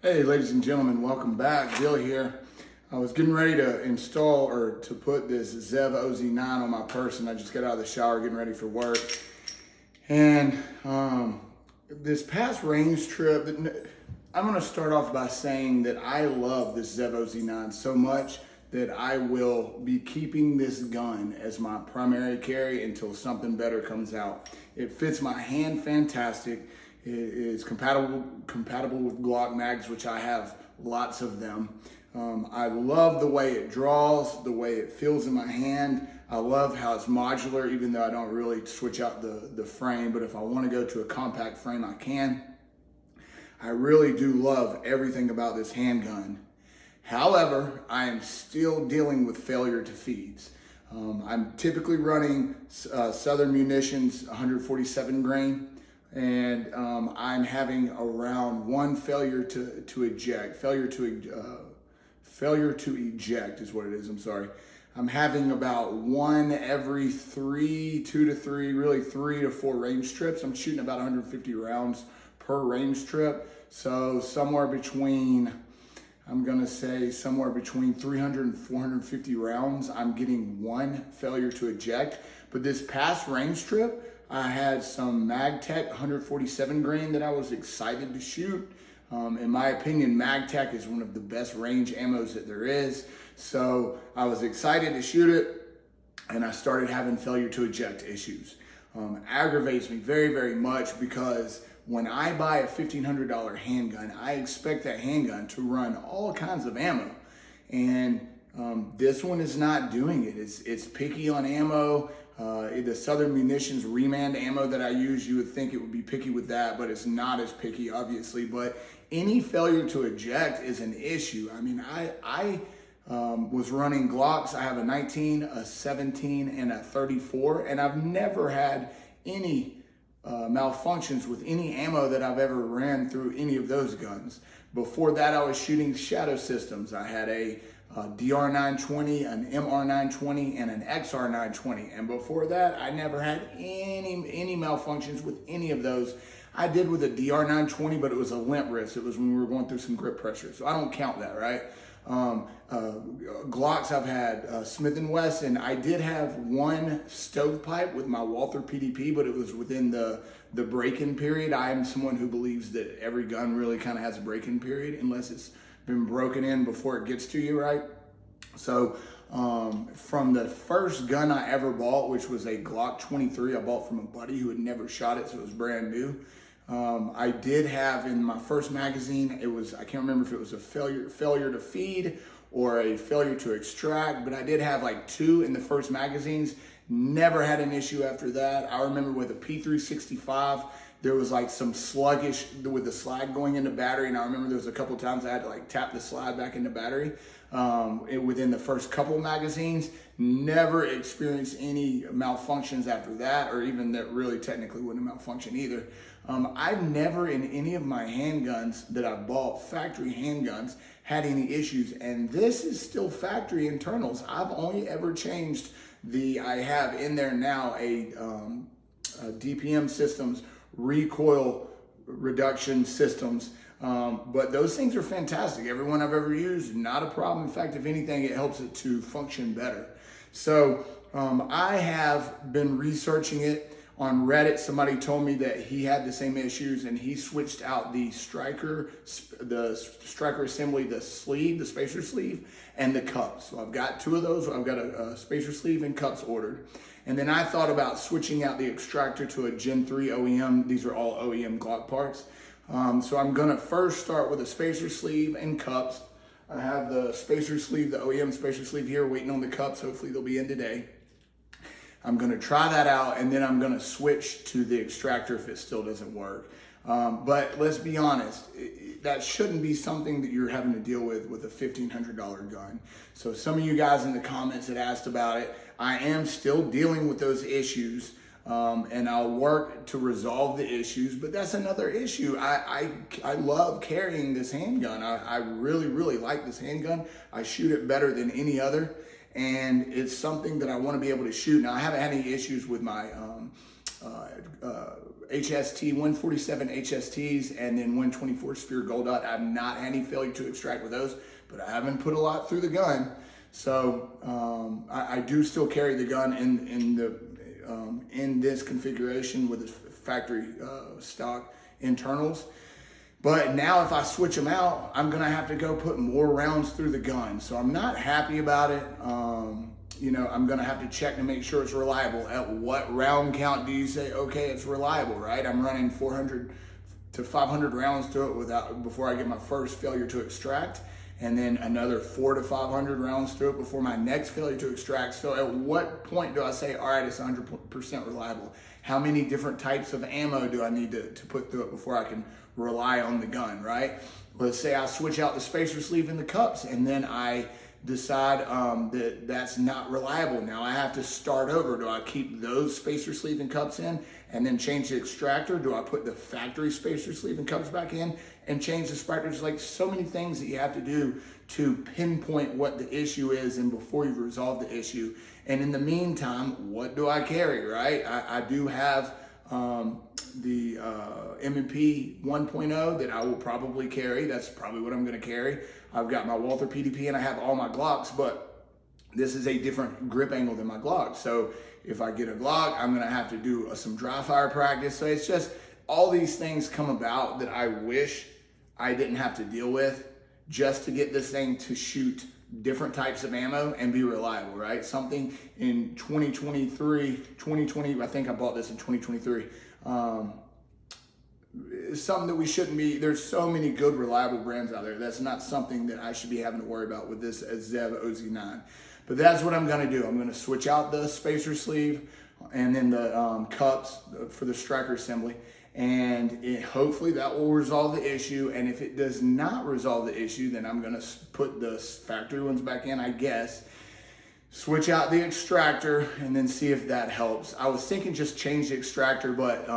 Hey ladies and gentlemen, welcome back. Bill here. I was getting ready to install or to put this Zev OZ9 on my person. I just got out of the shower getting ready for work. And this past range trip, I'm going to start off by saying that I love this Zev OZ9 so much that I will be keeping this gun as my primary carry until something better comes out. It fits my hand fantastic. It is compatible with Glock mags, which I have lots of them. I love the way it draws, the way it feels in my hand. I love how it's modular, even though I don't really switch out the frame, but if I want to go to a compact frame, I can. I really do love everything about this handgun. However, I am still dealing with failure to feeds. I'm typically running Southern Munitions 147 grain. And I'm having around one failure to eject. Failure to eject is what it is. I'm sorry. I'm having about one every two to three, really 3 to 4 range trips. I'm shooting about 150 rounds per range trip. So somewhere between, I'm gonna say somewhere between 300 and 450 rounds, I'm getting one failure to eject. But this past range trip, I had some MagTech 147 grain that I was excited to shoot. In my opinion, MagTech is one of the best range ammos that there is. So I was excited to shoot it, and I started having failure to eject issues. Aggravates me very, very much because when I buy a $1,500 handgun, I expect that handgun to run all kinds of ammo. And this one is not doing it. It's picky on ammo. The Southern Munitions remand ammo that I use, you would think it would be picky with that, but it's not as picky, obviously. But any failure to eject is an issue. I mean, I was running Glocks. I have a 19, a 17, and a 34, and I've never had any malfunctions with any ammo that I've ever ran through any of those guns. Before that, I was shooting Shadow Systems. I had a DR920, an MR920, and an XR920. And before that, I never had any malfunctions with any of those. I did with a DR920, but it was a limp wrist. It was when we were going through some grip pressure. So I don't count that, right? Glocks, I've had Smith & Wesson. I did have one stovepipe with my Walther PDP, but it was within the break-in period. I am someone who believes that every gun really kind of has a break-in period unless it's been broken in before it gets to you, right? So from the first gun I ever bought, which was a Glock 23, I bought from a buddy who had never shot it, so it was brand new. I did have in my first magazine, I can't remember if it was a failure to feed or a failure to extract, but I did have like 2 in the first magazines. Never had an issue after that. I remember with a P365, there was like some sluggish with the slide going into battery, and I remember there was a couple of times I had to like tap the slide back into battery within the first couple of magazines. Never experienced any malfunctions after that, or even that really technically wouldn't malfunction either. I've never in any of my handguns that I've bought, factory handguns, had any issues, and this is still factory internals. I've only ever changed I have in there now a DPM systems, recoil reduction systems, but those things are fantastic. Every one I've ever used, not a problem. In fact, if anything, it helps it to function better. So I have been researching it on Reddit. Somebody told me that he had the same issues, and he switched out the striker assembly, the sleeve, the spacer sleeve, and the cups. So I've got 2 of those. I've got a spacer sleeve and cups ordered. And then I thought about switching out the extractor to a Gen 3 OEM. These are all OEM Glock parts. So I'm gonna first start with a spacer sleeve and cups. I have the spacer sleeve, the OEM spacer sleeve here, waiting on the cups. Hopefully they'll be in today. I'm gonna try that out, and then I'm gonna switch to the extractor if it still doesn't work. But let's be honest, that shouldn't be something that you're having to deal with a $1,500 gun. So some of you guys in the comments had asked about it. I am still dealing with those issues, and I'll work to resolve the issues, but that's another issue. I love carrying this handgun. I really, really like this handgun. I shoot it better than any other, and it's something that I want to be able to shoot. Now, I haven't had any issues with my HST 147 HSTs and then 124 Spear Gold Dot. I've not had any failure to extract with those, but I haven't put a lot through the gun. So I do still carry the gun in this configuration with the factory stock internals. But now if I switch them out, I'm gonna have to go put more rounds through the gun. So I'm not happy about it. You know, I'm gonna have to check to make sure it's reliable. At what round count do you say, okay, it's reliable, right? I'm running 400 to 500 rounds through it before I get my first failure to extract, and then another 400 to 500 rounds through it before my next failure to extract. So at what point do I say, all right, it's 100% reliable? How many different types of ammo do I need to put through it before I can rely on the gun, right? Let's say I switch out the spacer sleeve and the cups, and then I decide that that's not reliable. Now I have to start over. Do I keep those spacer sleeve and cups in and then change the extractor? Do I put the factory spacer sleeve and cups back in and change the extractor? There's like so many things that you have to do to pinpoint what the issue is and before you've resolved the issue. And in the meantime, what do I carry, right? I do have the M&P 1.0 that I will probably carry. That's probably what I'm going to carry. I've got my Walther PDP and I have all my Glocks, but this is a different grip angle than my Glock. So if I get a Glock, I'm going to have to do some dry fire practice. So it's just all these things come about that I wish I didn't have to deal with just to get this thing to shoot different types of ammo and be reliable, right? Something in 2020, I think I bought this in 2023. Something that we shouldn't be. There's so many good, reliable brands out there. That's not something that I should be having to worry about with this Zev OZ9. But that's what I'm gonna do. I'm gonna switch out the spacer sleeve and then the cups for the striker assembly. And hopefully that will resolve the issue. And if it does not resolve the issue, then I'm gonna put the factory ones back in, I guess. Switch out the extractor and then see if that helps. I was thinking just change the extractor, but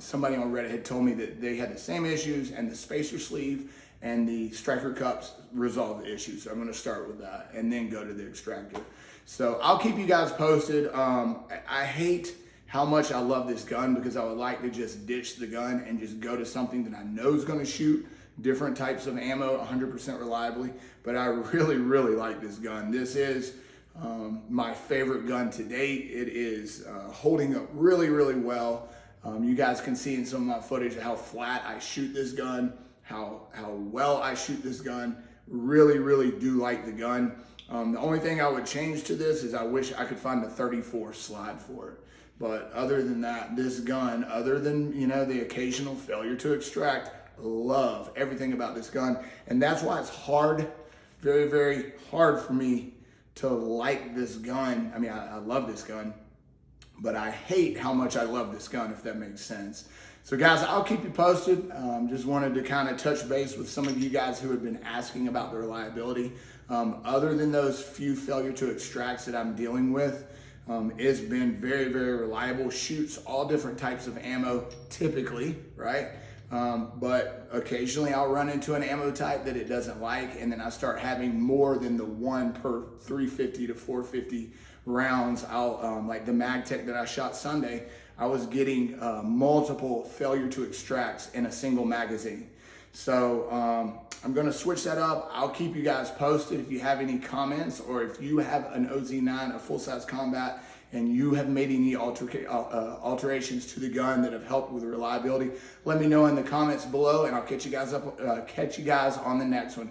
somebody on Reddit had told me that they had the same issues and the spacer sleeve and the striker cups resolve the issue. So I'm gonna start with that and then go to the extractor. So I'll keep you guys posted. I hate how much I love this gun because I would like to just ditch the gun and just go to something that I know is gonna shoot different types of ammo 100% reliably. But I really, really like this gun. This is my favorite gun to date. It is holding up really, really well. You guys can see in some of my footage how flat I shoot this gun, how well I shoot this gun. Really, really do like the gun. The only thing I would change to this is I wish I could find a 34 slide for it. But other than that, this gun, other than, you know, the occasional failure to extract, love everything about this gun. And that's why it's hard, very, very hard for me to like this gun. I mean, I love this gun, but I hate how much I love this gun, if that makes sense. So guys, I'll keep you posted. Just wanted to kind of touch base with some of you guys who have been asking about the reliability. Other than those few failure to extracts that I'm dealing with, it's been very, very reliable. Shoots all different types of ammo typically, right? But occasionally I'll run into an ammo type that it doesn't like, and then I start having more than the one per 350 to 450 rounds. I'll like the MagTech that I shot Sunday, I was getting multiple failure to extracts in a single magazine. So I'm gonna switch that up. I'll keep you guys posted if you have any comments, or if you have an OZ9, a full-size combat, and you have made any alterations to the gun that have helped with the reliability. Let me know in the comments below, and I'll catch you guys on the next one.